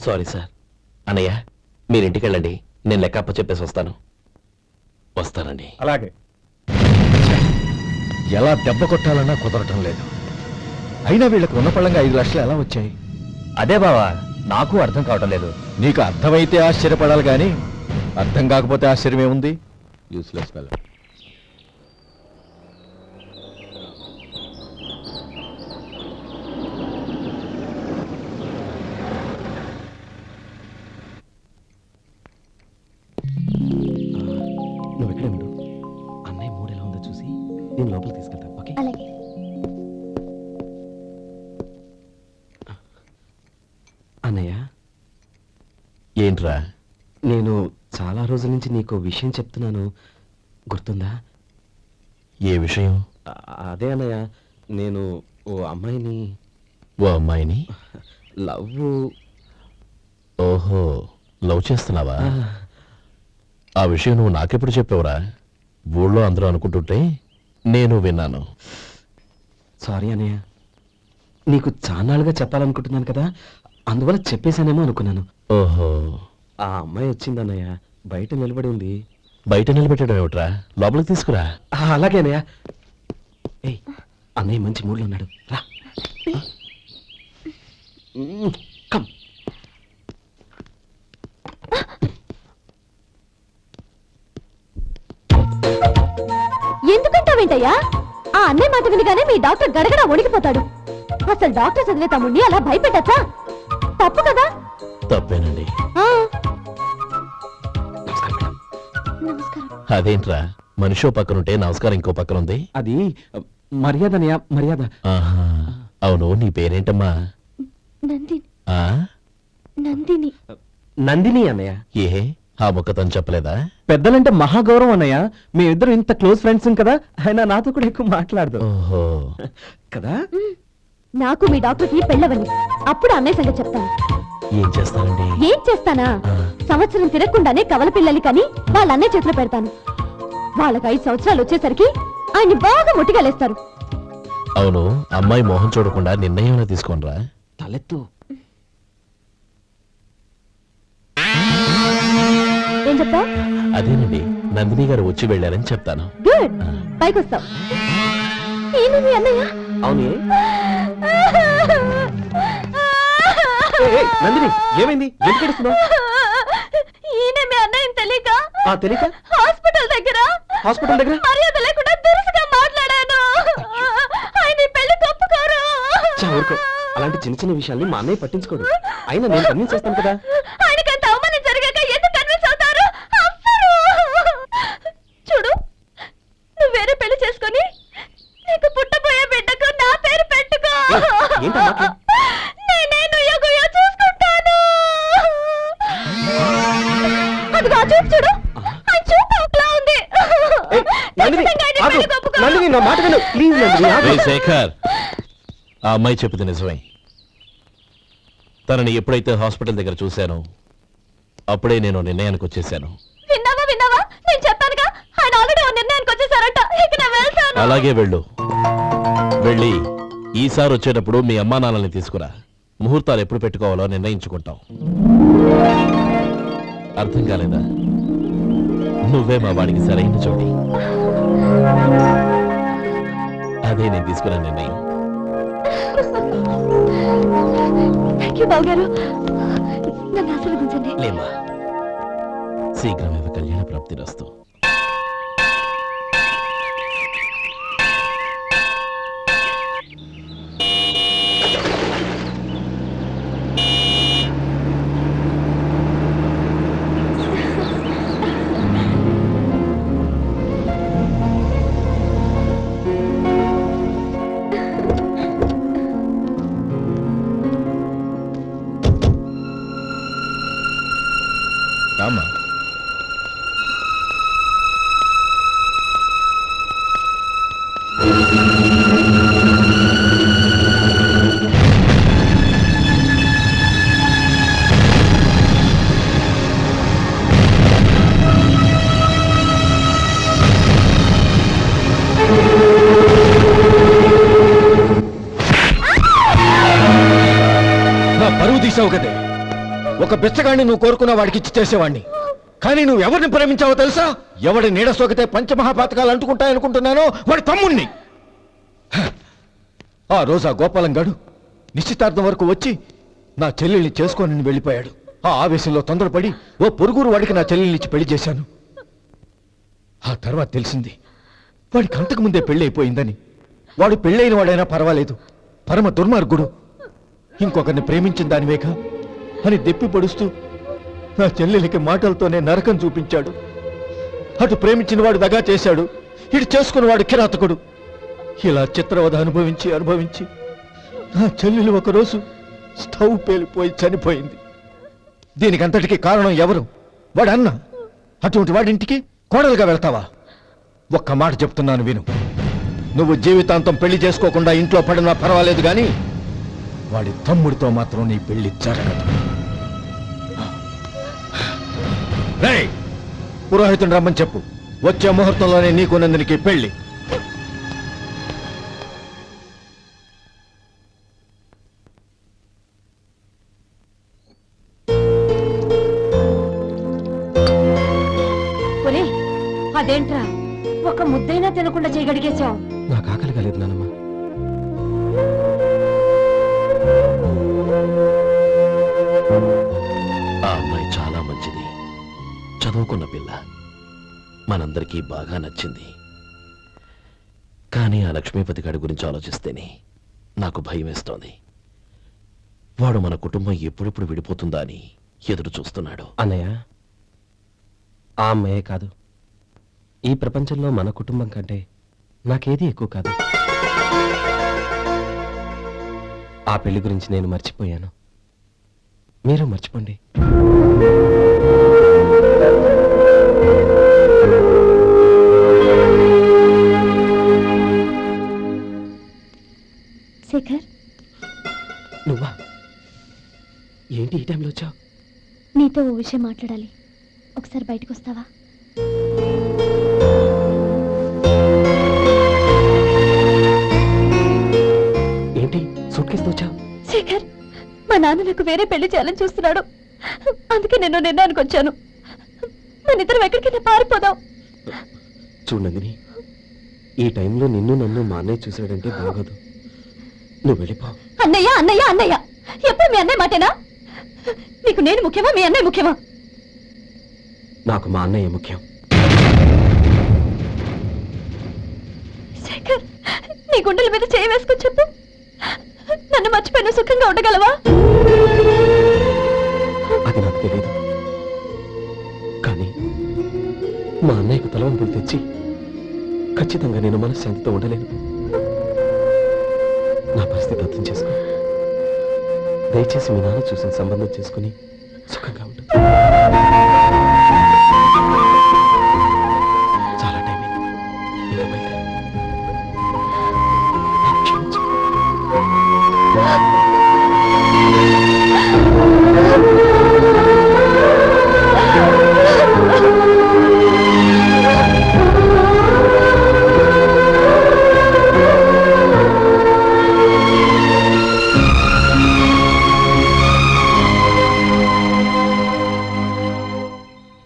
Sorry sir. అన్నయ్య, మీరు ఇంటికి వెళ్ళండి, నేను లెక్క అప్ప చెప్పేసి వస్తానండి. అలాగే. ఎలా దెబ్బ కొట్టాలన్నా కుదరటం లేదు. అయినా వీళ్ళకి ఉన్న పళ్ళంగా 5 లక్షలు ఎలా వచ్చాయి? అదే బావా, నాకు అర్థం కావటం లేదు. నీకు అర్థమైతే ఆశ్చర్యపడాలి కానీ అర్థం కాకపోతే ఆశ్చర్యం ఏముంది? Useless fellow. నువ్వు ఎక్కడే ఉండు, అన్నయ్య మూడు ఎలా ఉందో చూసి నేను లోపలికి తీసుకెళ్తాను. ఓకే? అలాగే. అన్నయ్య, ఏంట్రా? నేను చాలా రోజుల నుంచి నీకు విషయం చెప్తున్నాను, గుర్తుందా? ఏ విషయం? అదే అన్నయ్య, నేను ఓ అమ్మాయిని ఓ అమ్మాయిని లవ్. ఓహో, లవ్ చేస్తున్నావా? ఆ విషయం నువ్వు నాకెప్పుడు చెప్పావురా? ఊళ్ళో అందరూ అనుకుంటుంటే నేను విన్నాను. సారీ అన్నయ్య, నీకు చాన్నాళ్ళుగా చెప్పాలనుకుంటున్నాను కదా, అందువల్ల చెప్పేశానేమో అనుకున్నాను. ఓహో, ఆ అమ్మాయి వచ్చిందన్నయ్య, బయట నిలబడి ఉంది. బయట నిలబెట్టడం ఏమిట్రా? లోపలికి తీసుకురా. అలాగే అన్నయ్య. ఏయ్, అన్నయ్య మంచి మూడ్లో ఉన్నాడు, రా. కమ్. ఎందుకంటావేంటయ్యా? ఆ అన్నయ్య మాట వినగానే మీ డాక్టర్ గడగడ వణికిపోతాడు. అసలు డాక్టర్ చదివే తమ్ముడిని అలా భయపెట్టచ్చా? తప్పు కదా? తప్పేనండి. ఆ, నమస్కారం మేడం. నమస్కారం. అదేంట్రా, మనిషో పక్కనుంటే నమస్కారం ఇంకో పక్కన ఉంది? అది మర్యాద అన్నయ్య, మర్యాద. ఆహా, అవును, నీ పేరేంటమ్మా? నందిని. ఆ? నందిని. నందిని అన్నయ్య. ఏ, ఆ మొక్క తను చెప్పలేదా? పెద్దలంటే మహాగౌరవం అన్నయ్య, మేమిద్దరు ఇంత క్లోజ్ ఫ్రెండ్స్ కదా, ఆయన నాతో కూడా ఎక్కువ మాట్లాడదు ఓహో, కదా. నాకు మీ డాక్టర్కి పెళ్ళవని అప్పుడు అన్నయ్య సంగతి చెప్తాను. ఏం చేస్తానండి? ఏం చేస్తానా? సంవత్సరం తిరగకుండానే కవల పిల్లలు కని వాళ్ళ అన్నయ్య చేతిలో పెడతాను. వాళ్ళకి 5 సంవత్సరాలు వచ్చేసరికి ఆయన్ని బాగా ముట్టిగలేస్తారు. అవును, అమ్మాయి మోహం చూడకుండా నిర్ణయం తీసుకోనరా? తలెత్తు. ఏం చెప్తా? అదేనండి, నందిని గారు వచ్చి వెళ్ళారని చెప్తాను. గుడ్, పైకి వస్తావు. ఏమి మీ అన్నయ్య? అవునే. నందిని, ఏమైంది? ఎందుకు ఏడుస్తున్నావ్? ఈయన మీ అన్నయ్యని తెలియక తెలియక హాస్పిటల్ దగ్గర మర్యాద లేకుండా దురుసుగా మాట్లాడాను. ఆయన ఈ పెళ్లి తప్పుకోరు. ఊరుకో, అలాంటి చిన్న చిన్న విషయాల్ని మా అన్నయ్య పట్టించుకోడు. అయినా నేను కన్విన్స్ చేస్తాను కదా. ఆయనకంత అవమానం జరిగాక ఎందుకు కన్విన్స్ అవుతారు? చూడు, నువ్వు వేరే పెళ్లి చేసుకొని నీకు పుట్టబోయే బిడ్డకు నా పేరు పెట్టుకో. నేనే నుయ్యగుయ్యో చూసుకుంటాను. అదిగో ఆ చూపు చూడు, ఆ చూపు ఒకలా ఉంది. నందిని, నా మాట విను ప్లీజ్. నందిని, రే శేఖర్, ఆ అమ్మాయి చెప్పింది నిజమే. తనని ఎప్పుడైతే హాస్పిటల్ దగ్గర చూశానో అప్పుడే నేను నిర్ణయానికి వచ్చేసాను. విన్నావా? నేను చెప్పానుగా, ఆయన ఆల్రెడీ ఓ నిర్ణయానికి వచ్చేసారట. ఇక నేను వెళ్తాను. అలాగే వెళ్ళు. వెళ్ళి ఈసారి వచ్చేటప్పుడు మీ అమ్మా నాన్నల్ని తీసుకురా. ముహూర్తాలు ఎప్పుడు పెట్టుకోవాలో నిర్ణయించుకుంటాం. అర్థం కాలేదా? నువ్వే మా వాడికి సరైన జోడి. అదే నేను తీసుకున్న నిర్ణయం. బావగారు నన్ను ఆశీర్వదించండి. లేమ్మా, శీఘ్రమేవ కళ్యాణ ప్రాప్తిరస్తు. రామ్మా. నా పరువు తీసావు కదే. ఒక బిచ్చగాడిని నువ్వు కోరుకున్న వాడికి ఇచ్చి చేసేవాడిని. కానీ నువ్వు ఎవరిని ప్రేమించావో తెలుసా? ఎవడి నీడ సోకితే పంచమహాపాతకాలు అంటుకుంటాయనుకుంటున్నానో వాడి తమ్ముణ్ణి. ఆ రోజు ఆ గోపాలం గాడు నిశ్చితార్థం వరకు వచ్చి నా చెల్లెల్ని చేసుకొని వెళ్ళిపోయాడు. ఆ ఆవేశంలో తొందరపడి ఓ పొరుగురు వాడికి నా చెల్లెల్నిచ్చి పెళ్లి చేశాను. ఆ తర్వాత తెలిసింది వాడికి అంతకు ముందే పెళ్లి అయిపోయిందని. వాడు పెళ్ళైన వాడైనా పర్వాలేదు, పరమ దుర్మార్గుడు. ఇంకొకరిని ప్రేమించిన దానివేగా అని దెప్పి పొడుస్తూ నా చెల్లెలికి మాటలతోనే నరకం చూపించాడు. అటు ప్రేమించిన వాడు దగా చేశాడు, ఇటు చేసుకున్నవాడు కిరాతకుడు. ఇలా చిత్రవధ అనుభవించి అనుభవించి నా చెల్లెలు ఒకరోజు స్టవ్ పేలిపోయి చనిపోయింది. దీనికంతటికీ కారణం ఎవరు? వాడు అన్న. అటువంటి వాడింటికి కోడలుగా వెళ్తావా? ఒక్క మాట చెప్తున్నాను విను. నువ్వు జీవితాంతం పెళ్లి చేసుకోకుండా ఇంట్లో పడినా పర్వాలేదు, కానీ వాడి తమ్ముడితో మాత్రం నీ పెళ్లి జరగదు. రేయ్, పురోహితుని రమ్మని చెప్పు. వచ్చే ముహూర్తంలోనే నీకు నందినికి పెళ్లి. అదేంట్రా ఒక ముద్దైనా తినకుండా చేయగడిగేశావు? నాకు ఆకలి కాలేదు నానమ్మ. ఆ అమ్మాయి చాలా మంచిది, చదువుకున్న పిల్ల, మనందరికీ బాగా నచ్చింది. కానీ ఆ లక్ష్మీపతి గారి గురించి ఆలోచిస్తేనే నాకు భయం వేస్తోంది. వాడు మన కుటుంబం ఎప్పుడెప్పుడు విడిపోతుందా అని ఎదురు చూస్తున్నాడు. అన్నయ్య, ఆ అమ్మాయే కాదు, ఈ ప్రపంచంలో మన కుటుంబం కంటే నాకేది ఎక్కువ కాదు. ఆ పెళ్లి గురించి నేను మర్చిపోయాను, మీరు మర్చిపోండి. శేఖర్, నువ్వా? ఏంటి ఈ టైంలో వచ్చావు? నీతో ఓ విషయం మాట్లాడాలి. ఒకసారి బయటకు వస్తావా? ఏంటి సూట్ కేసుతో వచ్చావు? శేఖర్, మా నాన్న నాకు వేరే పెళ్లి చేయాలని చూస్తున్నాడు. అందుకే నేను నిర్ణయానికి వచ్చాను. మన ఇద్దరం ఎక్కడికైనా పారిపోదాం. చూడండి, ఈ టైంలో నిన్ను నన్ను మా అన్నయ్య చూశాడంటే బాగోదు. నువ్వు వెళ్ళిపో. అన్నయ్య అన్నయ్య అన్నయ్య, ఎప్పుడు మీ అన్నయ్య మాటేనా? నీకు నేను ముఖ్యమా, మీ అన్నయ్య ముఖ్యమా? నాకు మా అన్నయ్య ముఖ్యం. శేఖర్, నీ గుండెల మీద చేయి వేసుకొని చెప్పు, నన్ను మర్చిపోయిన సుఖంగా ఉండగలవా? అది నాకు తెలియదు, కానీ మా అన్నయ్యకు తలవంపులు తెచ్చి ఖచ్చితంగా నేను మనశ్శాంతితో ఉండలేను. నా పరిస్థితి అర్థం చేసుకో. దయచేసి మీ నాన్న చూసిన సంబంధం చేసుకుని సుఖంగా ఉండు. చాలా టైం అయింది, ఇంకా బయలుదేరు. నన్ను క్షమించు.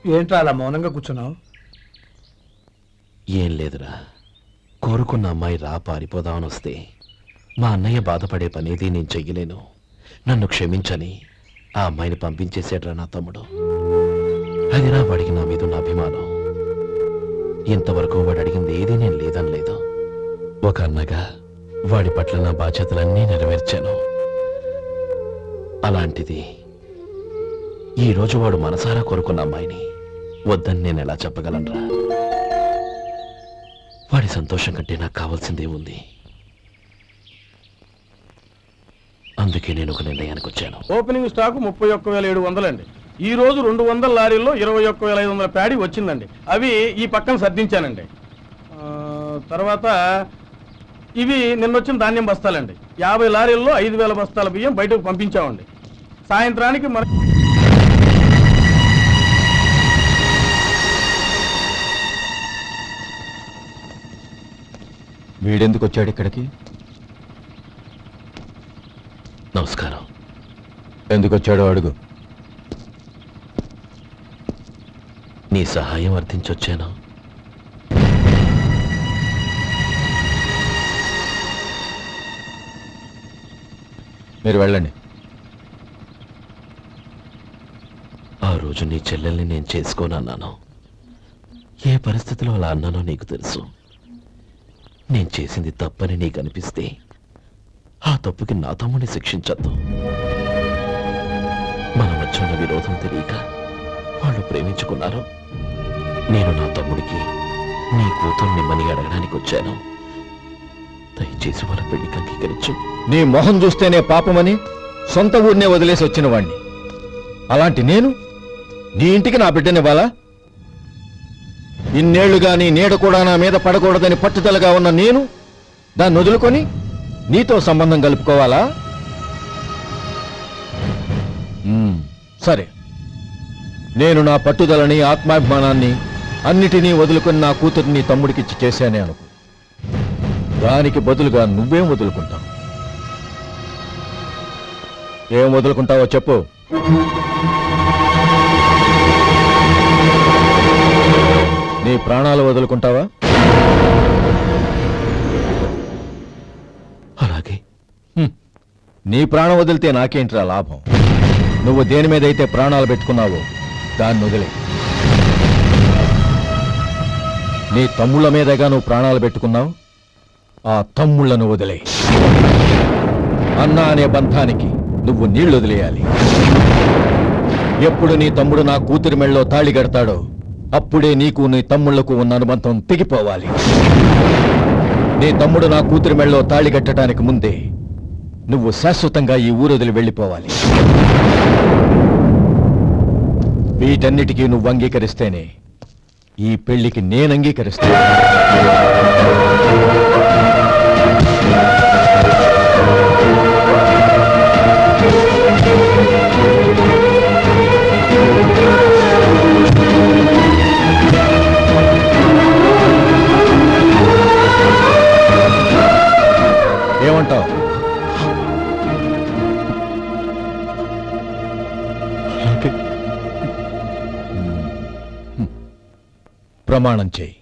ఏంట్రా అలా మౌనంగా కూర్చున్నావు? ఏం లేదురా, కోరుకున్న అమ్మాయి రా పారిపోదామని వస్తే మా అన్నయ్య బాధపడే పనేది నేను చెయ్యలేను, నన్ను క్షమించని ఆ అమ్మాయిని పంపించేసాడ్రా నా తమ్ముడు. అది నా వాడికి నా మీద ఉన్న అభిమానం. ఇంతవరకు వాడు అడిగింది ఏది నేను లేదనలేదు. ఒక అన్నగా వాడి పట్ల నా బాధ్యతలన్నీ నెరవేర్చాను. అలాంటిది ఈరోజు వాడు మనసారా కోరుకున్న అమ్మాయిని వద్దని నేను ఎలా చెప్పగలనురా? వాడి సంతోషం కంటే నాకు కావాల్సిందే ఉంది. అందుకే నేను ఒక నిర్ణయానికి వచ్చాను. ఓపెనింగ్ స్టాక్ 31,700 అండి. ఈ రోజు 200 లారీల్లో 21,500 ప్యాడీ వచ్చిందండి. అవి ఈ పక్కన సర్దించానండి. తర్వాత ఇవి నిన్నొచ్చిన ధాన్యం బస్తాలండి. 50 లారీల్లో 5,000 బస్తాల బియ్యం బయటకు పంపించామండి. సాయంత్రానికి మన వీడెందుకు వచ్చాడు ఇక్కడికి? నమస్కారం. ఎందుకు వచ్చాడో అడుగు. నీ సహాయం అర్థించొచ్చాను. మీరు వెళ్ళండి. ఆ రోజు నీ చెల్లెల్ని నేను చేసుకోనన్నాను. ఏ పరిస్థితిలో అలా అన్నానో నీకు తెలుసు. నేను చేసింది తప్పని నీకు అనిపిస్తే ఆ తప్పుకి నా తమ్ముని శిక్షించద్దు. మన మధ్య ఉన్న విరోధం తెలియక వాళ్ళు ప్రేమించుకున్నారు. నేను నా తమ్ముడికి నీ కూతుర్ని మని అడగడానికి వచ్చాను. దయచేసి వాళ్ళ పెళ్లికి అంగీకరించు. నీ మొహం చూస్తేనే పాపమని సొంత ఊరినే వదిలేసి వచ్చిన వాణ్ణి. అలాంటి నేను నీ ఇంటికి నా బిడ్డనివ్వాలా? ఇన్నేళ్లుగా నీ నీడ కూడా నా మీద పడకూడదని పట్టుదలగా ఉన్న నేను దాన్ని వదులుకొని నీతో సంబంధం కలుపుకోవాలా? సరే, నేను నా పట్టుదలని ఆత్మాభిమానాన్ని అన్నిటినీ వదులుకొని నా కూతుర్ని తమ్ముడికిచ్చి చేశానే అనుకో. దానికి బదులుగా నువ్వేం వదులుకుంటావు? ఏం వదులుకుంటావో చెప్పు. నీ ప్రాణాలు వదులుకుంటావా? అలాగే. నీ ప్రాణం వదిలితే నాకేంట్రా లాభం? నువ్వు దేని మీదైతే ప్రాణాలు పెట్టుకున్నావో దాన్ని వదిలే. నీ తమ్ముళ్ళ మీదగా నువ్వు ప్రాణాలు పెట్టుకున్నావు, ఆ తమ్ముళ్లను వదిలే. అన్న అనే బంధానికి నువ్వు నీళ్లు వదిలేయాలి. ఎప్పుడు నీ తమ్ముడు నా కూతురి మెళ్ళలో తాళి కడతాడో అప్పుడే నీకు నీ తమ్ముళ్లకు ఉన్న అనుబంధం తెగిపోవాలి. నీ తమ్ముడు నా కూతురి మెళ్ళలో తాళి కట్టడానికి ముందే నువ్వు శాశ్వతంగా ఈ ఊరొదిలి వెళ్ళిపోవాలి. వీటన్నిటికీ నువ్వు అంగీకరిస్తేనే ఈ పెళ్లికి నేను అంగీకరిస్తాను. ఏమంటావు? ప్రమాణం చేయి.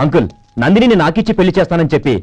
అంకుల్, నందిని నాకిచ్చి పెళ్లి చేస్తానని చెప్పి